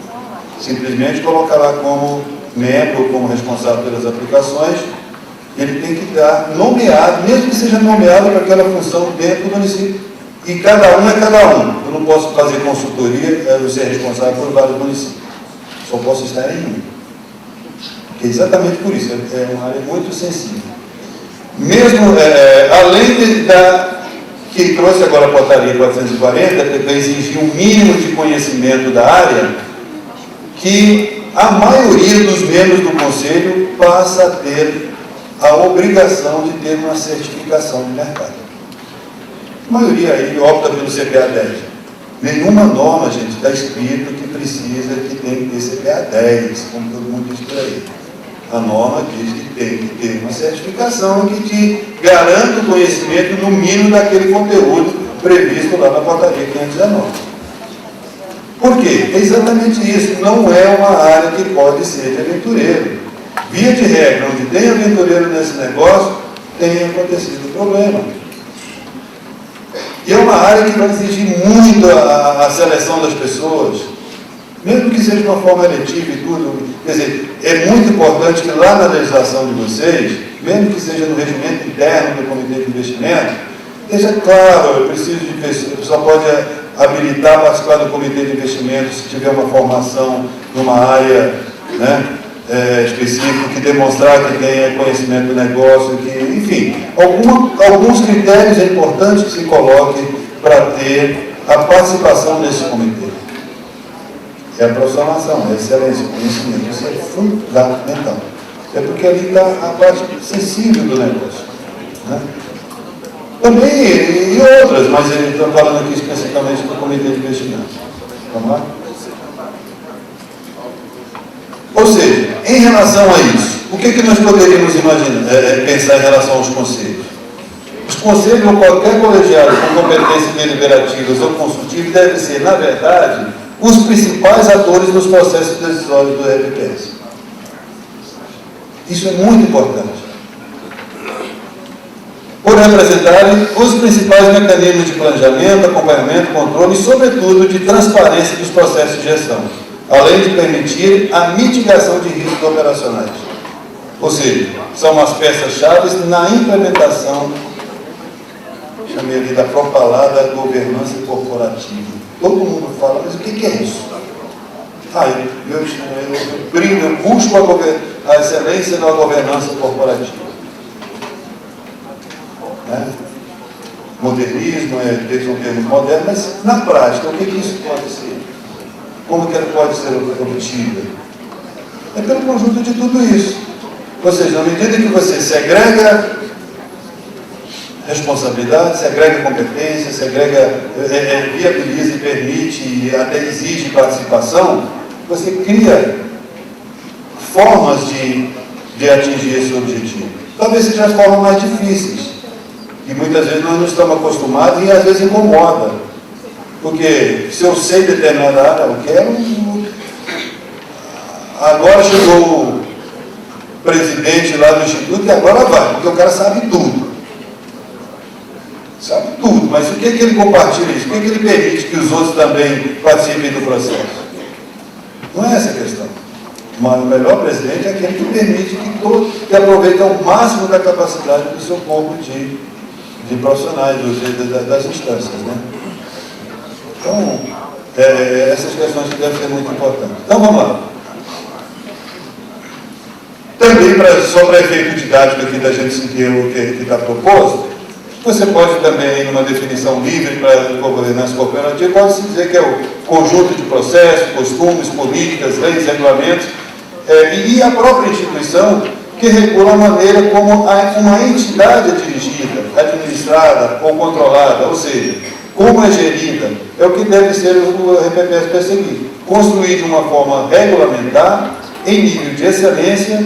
simplesmente colocar lá como membro ou como responsável pelas aplicações. Ele tem que estar nomeado, mesmo que seja nomeado para aquela função dentro do município. E cada um é cada um. Eu não posso fazer consultoria, eu ser responsável por vários municípios. Só posso estar em um. É exatamente por isso, é uma área muito sensível. Mesmo, além que trouxe agora a portaria 440, que exigir um mínimo de conhecimento da área, que a maioria dos membros do Conselho passa a ter a obrigação de ter uma certificação de mercado. A maioria aí opta pelo CPA 10. Nenhuma norma, gente, está escrito que precisa, que tem que ter CPA 10, como todo mundo diz por aí. A norma diz que tem que ter uma certificação que te garanta o conhecimento no mínimo daquele conteúdo previsto lá na portaria 519. Por quê? É exatamente isso. Não é uma área que pode ser de aventureiro. Via de regra, onde tem aventureiro nesse negócio, tem acontecido problema. E é uma área que vai exigir muito a seleção das pessoas, mesmo que seja de uma forma eletiva e tudo. Quer dizer, é muito importante que lá na legislação de vocês, mesmo que seja no regimento interno do Comitê de Investimento, esteja claro, eu preciso de pessoas, a pessoa pode habilitar a participar do Comitê de Investimento se tiver uma formação numa área, né, específica, que demonstrar que tem conhecimento do negócio, que, enfim, alguns critérios é importante que se coloque para ter a participação nesse comitê. É a profissionalização, é a excelência, o conhecimento, isso é fundamental. É porque ali está a parte sensível do negócio, né? Também, e outras, mas eles estão falando aqui especificamente do Comitê de Investimento. Vamos lá? Ou seja, em relação a isso, o que nós poderíamos imaginar, pensar em relação aos conselhos? Os conselhos ou qualquer colegiado com competências deliberativas ou consultivas devem ser, na verdade, os principais atores nos processos decisórios do RPPS. Isso é muito importante. Por representarem os principais mecanismos de planejamento, acompanhamento, controle e, sobretudo, de transparência dos processos de gestão, além de permitir a mitigação de riscos operacionais. Ou seja, são as peças-chave na implementação, chamei ali da propalada governança corporativa. Todo mundo fala, mas o que é isso? Eu busco a excelência na governança corporativa. Né? Modernismo é um termo moderno, mas na prática, o que isso pode ser? Como que ela pode ser obtida? É pelo conjunto de tudo isso. Ou seja, na medida que você segrega responsabilidade, segrega competência, segrega, viabiliza e permite e até exige participação, você cria formas de atingir esse objetivo. Talvez sejam as formas mais difíceis, que muitas vezes nós não estamos acostumados e às vezes incomoda. Porque se eu sei determinada área, eu quero. Agora chegou o presidente lá do Instituto e agora vai, porque o cara sabe tudo. Sabe tudo, mas o que ele compartilha isso? O que ele permite que os outros também participem do processo? Não é essa a questão. O melhor presidente é aquele que permite que aproveite ao máximo da capacidade do seu corpo de profissionais, das instâncias, né? Então, essas questões que devem ser muito importantes. Então, vamos lá. Também, só para efeito didático aqui da gente sentir o que está proposto, você pode também, numa definição livre para a governança corporativa, pode-se dizer que é o conjunto de processos, costumes, políticas, leis, regulamentos, e a própria instituição que regula a maneira como uma entidade é dirigida, administrada ou controlada, ou seja, como é gerida, é o que deve ser o RPPS perseguir. Construir de uma forma regulamentar, em nível de excelência,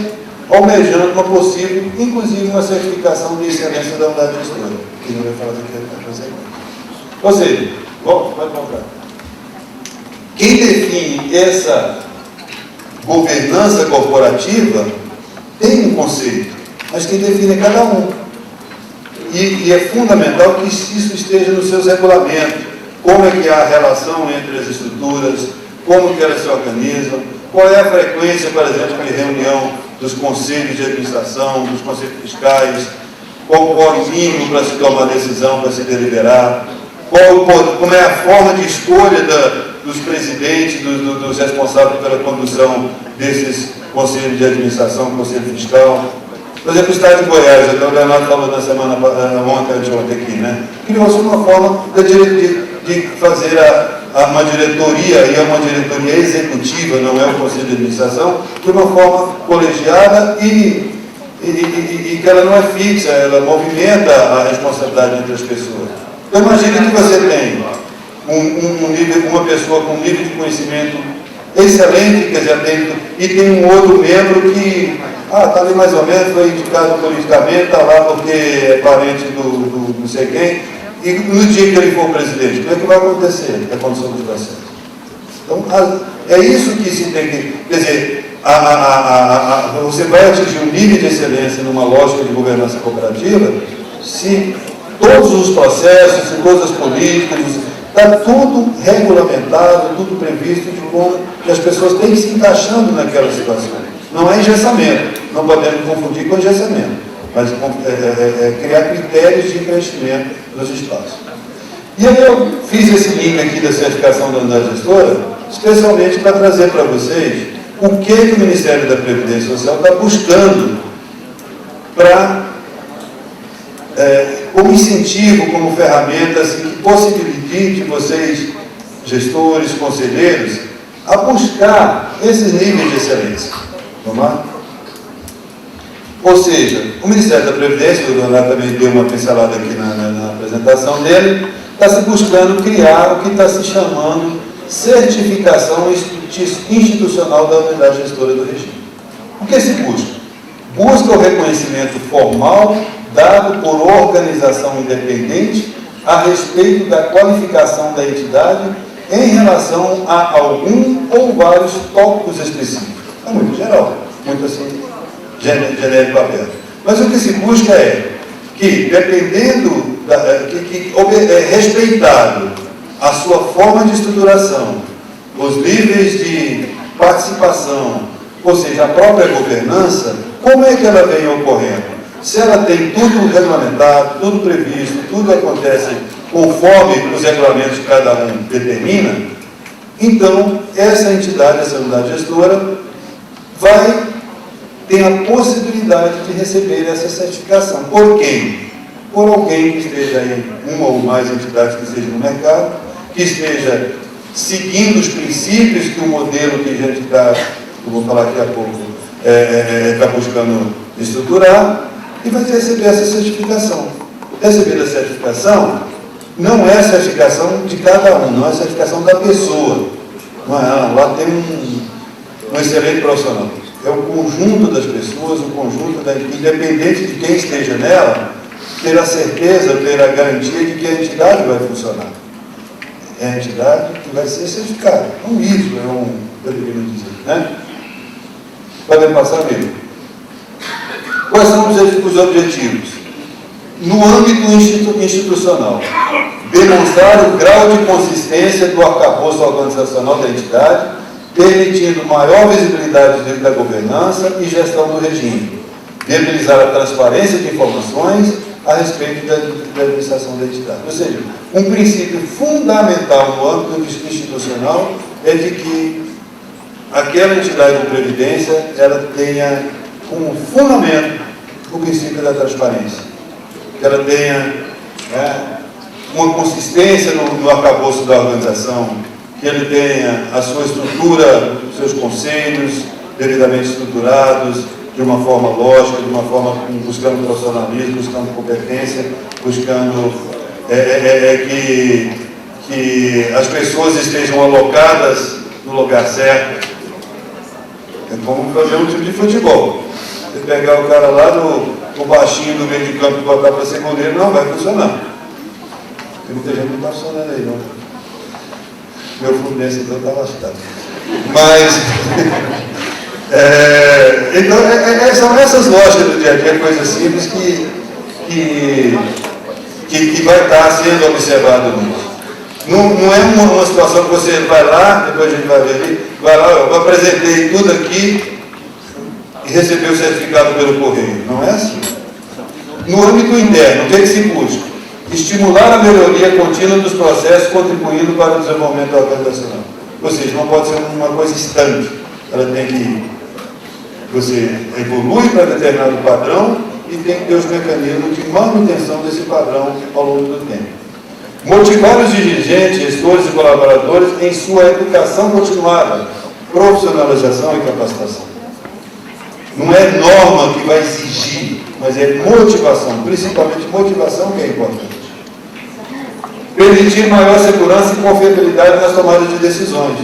almejando uma possível, inclusive uma certificação de excelência da unidade gestora, que não vai falar daqui a pouco. Ou seja, pode comprar. Quem define essa governança corporativa tem um conceito, mas quem define é cada um. E é fundamental que isso esteja nos seus regulamentos. Como é que há a relação entre as estruturas, como que elas se organizam, qual é a frequência, por exemplo, de reunião dos conselhos de administração, dos conselhos fiscais, qual o mínimo para se tomar decisão, para se deliberar, como é a forma de escolha dos presidentes, dos responsáveis pela condução desses conselhos de administração, conselho fiscal. Por exemplo, o Estado de Goiás, até o Leonardo falou na semana ontem aqui, né? Criou-se uma forma de fazer uma diretoria, e é uma diretoria executiva, não é o conselho de administração, de uma forma colegiada e que ela não é fixa, ela movimenta a responsabilidade entre as pessoas. Então, imagine que você tem uma pessoa com um nível de conhecimento excelente, quer dizer, e tem um outro membro que está ali mais ou menos, foi indicado politicamente, está lá porque é parente do não sei quem, e no dia que ele for presidente, como é que vai acontecer a condição dos processos? Então, é isso que se tem que... Quer dizer, você vai atingir um nível de excelência numa lógica de governança cooperativa se todos os processos, se todas as políticas, está tudo regulamentado, tudo previsto de como que as pessoas têm que se encaixando naquela situação. Não é engessamento, não podemos confundir com engessamento, mas criar critérios de investimento dos espaços. E aí eu fiz esse link aqui da certificação da unidade gestora, especialmente para trazer para vocês o que o Ministério da Previdência Social está buscando para, como incentivo, como ferramenta, assim, que possibilite vocês, gestores, conselheiros, a buscar esses níveis de excelência. Vamos lá? Ou seja, o Ministério da Previdência, o Leonardo também deu uma pincelada aqui na apresentação dele, está se buscando criar o que está se chamando certificação institucional da unidade gestora do regime. O que se busca? Busca o reconhecimento formal dado por organização independente a respeito da qualificação da entidade em relação a algum ou vários tópicos específicos. É muito geral, muito assim, genérico aberto. Mas o que se busca é que, dependendo, respeitado a sua forma de estruturação, os níveis de participação, ou seja, a própria governança, como é que ela vem ocorrendo? Se ela tem tudo regulamentado, tudo previsto, tudo acontece conforme os regulamentos que cada um determina, então essa entidade, essa unidade gestora, vai ter a possibilidade de receber essa certificação. Por quem? Por alguém que esteja em uma ou mais entidades que estejam no mercado, que esteja seguindo os princípios que o modelo que a gente está, eu vou falar daqui a pouco, está buscando estruturar, e vai receber essa certificação. Receber a certificação não é a certificação de cada um, não é a certificação da pessoa. Não é, lá tem um excelente profissional. É o conjunto das pessoas, o conjunto independente de quem esteja nela, ter a certeza, ter a garantia de que a entidade vai funcionar. É a entidade que vai ser certificada. É um ISO, eu deveria dizer, né? Podem passar mesmo. Quais são os objetivos? No âmbito institucional, demonstrar o grau de consistência do arcabouço organizacional da entidade, permitindo maior visibilidade da governança e gestão do regime, viabilizar a transparência de informações a respeito da administração da entidade. Ou seja, um princípio fundamental no âmbito institucional é de que aquela entidade de previdência ela tenha como fundamento o princípio da transparência, que ela tenha uma consistência no arcabouço da organização, que ele tenha a sua estrutura, os seus conselhos devidamente estruturados, de uma forma lógica, de uma forma buscando profissionalismo, buscando competência, buscando que as pessoas estejam alocadas no lugar certo. É como fazer um time de futebol. Você pegar o cara lá no baixinho do meio de campo e botar para ser goleiro, não vai funcionar. Tem muita gente que não está funcionando aí, não. Meu Fluminense então está lascado. Mas, então, são essas lógicas do dia a dia, coisas simples que vai estar sendo observado nisso. Não é uma situação que você vai lá, depois a gente vai ver ali, vai lá, eu apresentei tudo aqui e recebeu o certificado pelo correio. Não é assim. No âmbito interno, o que se busca? Estimular a melhoria contínua dos processos, contribuindo para o desenvolvimento organizacional. Ou seja, não pode ser uma coisa estanque. Ela tem que... Você evolui para determinado padrão e tem que ter os mecanismos de manutenção desse padrão ao longo do tempo. Motivar os dirigentes, gestores e colaboradores em sua educação continuada, profissionalização e capacitação. Não é norma que vai exigir, mas é motivação, principalmente motivação que é importante. Permitir maior segurança e confiabilidade nas tomadas de decisões.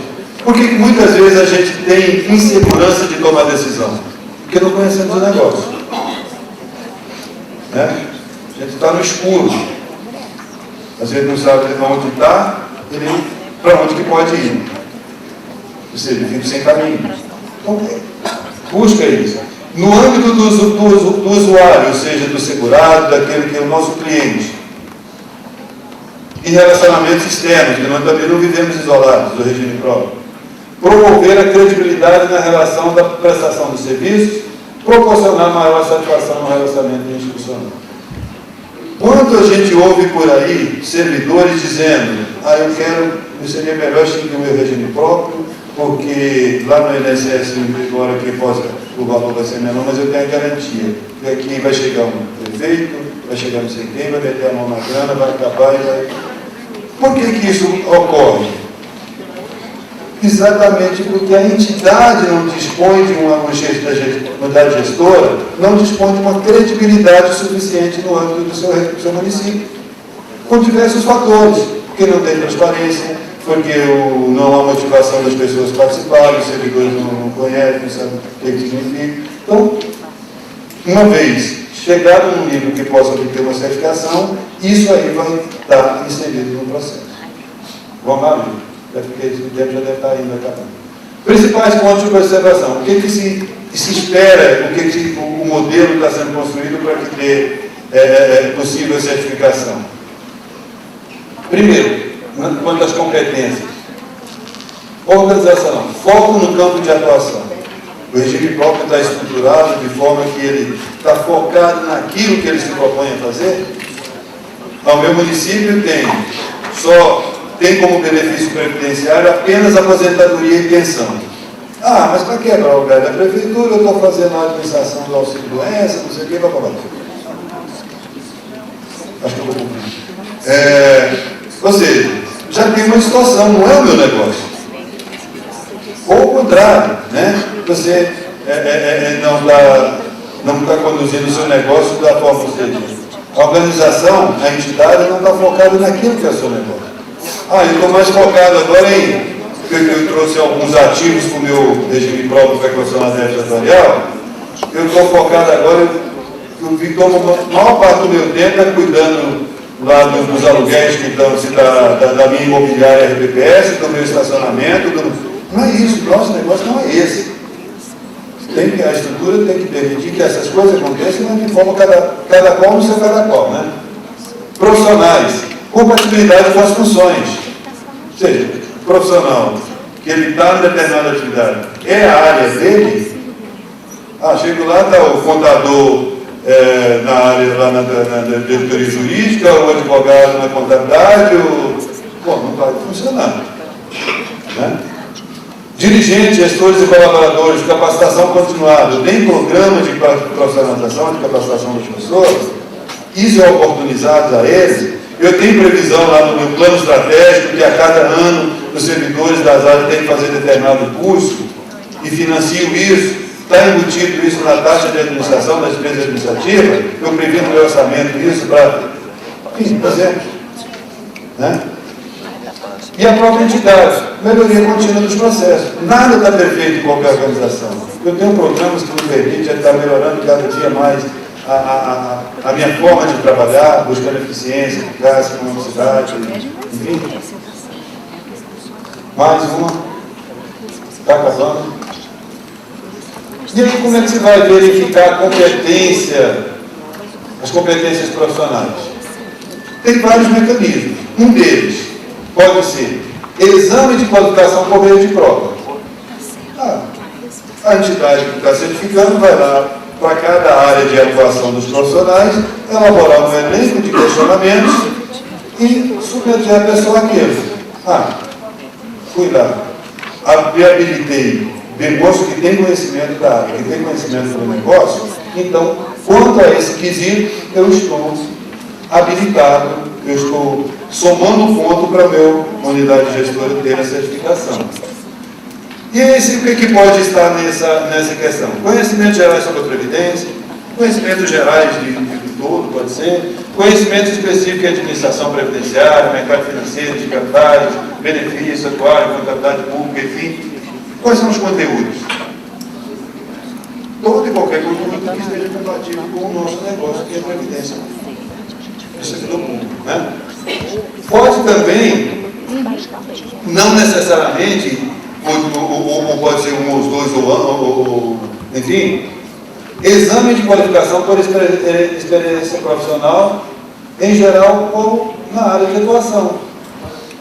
Por que muitas vezes a gente tem insegurança de tomar decisão? Porque não conhecemos o negócio. Né? A gente está no escuro. Às vezes não sabe onde está e nem para onde que pode ir. Ou seja, fica sem caminho. Então, busca isso. No âmbito do usuário, ou seja, do segurado, daquele que é o nosso cliente. E relacionamentos externos, que nós também não vivemos isolados do regime próprio. Promover a credibilidade na relação da prestação dos serviços, proporcionar maior satisfação no relacionamento institucional. Quando a gente ouve por aí servidores dizendo, seria melhor seguir o meu regime próprio, porque lá no INSS, agora que o valor vai ser menor, mas eu tenho a garantia que aqui vai chegar um prefeito, vai chegar não sei quem, vai meter a mão na grana, vai acabar e vai... Por que isso ocorre? Exatamente porque a entidade não dispõe de uma unidade gestora, não dispõe de uma credibilidade suficiente no âmbito do seu município. Com diversos fatores, porque não tem transparência, porque não há motivação das pessoas participarem, os servidores não conhecem, não sabem o que significa. Então, uma vez chegado num nível que possa obter uma certificação, isso aí vai estar inserido no processo. Vamos lá, Lívia? Porque esse tempo já deve estar indo acabando. Principais pontos de observação. O que se espera, o modelo está sendo construído para que dê possível certificação? Primeiro, quanto às competências. Organização. Foco no campo de atuação. O regime próprio está estruturado de forma que ele está focado naquilo que ele se propõe a fazer. O meu município tem como benefício previdenciário apenas aposentadoria e pensão. Mas para quebrar o galho da prefeitura, eu estou fazendo a administração do auxílio-doença, não sei o que, vai falar. Acho que eu vou cumprir. Ou seja, já tem uma situação, não é o meu negócio. Ou o contrário, né? Você não está conduzindo o seu negócio da forma que você diz. A organização, a entidade não está focada naquilo que é o seu negócio. Eu estou mais focado agora em... Eu trouxe alguns ativos para o meu regime próprio para equacionar atuarial. Eu estou focado agora, a maior parte do meu tempo é cuidando lá dos aluguéis que estão da minha imobiliária RPPS, do meu estacionamento. Não é isso, o nosso negócio não é esse. A estrutura tem que permitir que essas coisas aconteçam, mas de forma cada qual no seu cada qual, né? Profissionais. Compatibilidade com as funções. Ou seja, profissional, que ele está em determinada atividade, é a área dele. Chego lá, está o contador na área, lá na diretoria jurídica, o advogado na contabilidade, não vai funcionar. Né? Dirigentes, gestores e colaboradores, capacitação continuada, tem programa de profissionalização, de capacitação das pessoas, isso é oportunizado a eles. Eu tenho previsão lá no meu plano estratégico que a cada ano os servidores das áreas têm que fazer determinado curso e financio isso, está embutido isso na taxa de administração, da despesa administrativa, eu previ no meu orçamento isso para fazer. Né? E a própria entidade, melhoria contínua dos processos. Nada está perfeito em qualquer organização. Eu tenho programas que me permitem estar melhorando cada dia mais a minha forma de trabalhar, buscando eficiência, eficácia, economicidade, enfim. Mais uma. Está acabando. E aí como é que você vai verificar a competência, as competências profissionais? Tem vários mecanismos. Um deles pode ser exame de qualificação por meio de prova. A entidade que está certificando vai lá para cada área de atuação dos profissionais, elaborar um elenco de questionamentos e submeter a pessoa àquilo. Fui lá, habilitei, demonstra que tem conhecimento da área, que tem conhecimento do negócio, então, quanto a esse quesito, eu estou habilitado, eu estou somando ponto para a minha unidade gestora ter a certificação. E o que pode estar nessa questão? Conhecimentos gerais sobre a Previdência, conhecimentos gerais de tudo, pode ser, conhecimento específico em administração previdenciária, mercado financeiro, de capitais, benefício, atuário, contabilidade pública, enfim. Quais são os conteúdos? Todo e qualquer conteúdo que esteja compatível com o nosso negócio, que é a Previdência. Isso é do público, né? Pode também, não necessariamente, ou pode ser um ou os dois, ou enfim, exame de qualificação por experiência profissional, em geral, ou na área de atuação.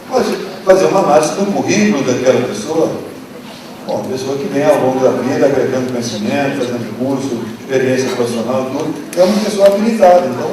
Pode fazer uma análise do currículo daquela pessoa. Bom, pessoa que vem ao longo da vida agregando conhecimento, fazendo curso, experiência profissional, tudo, é uma pessoa habilitada. Então,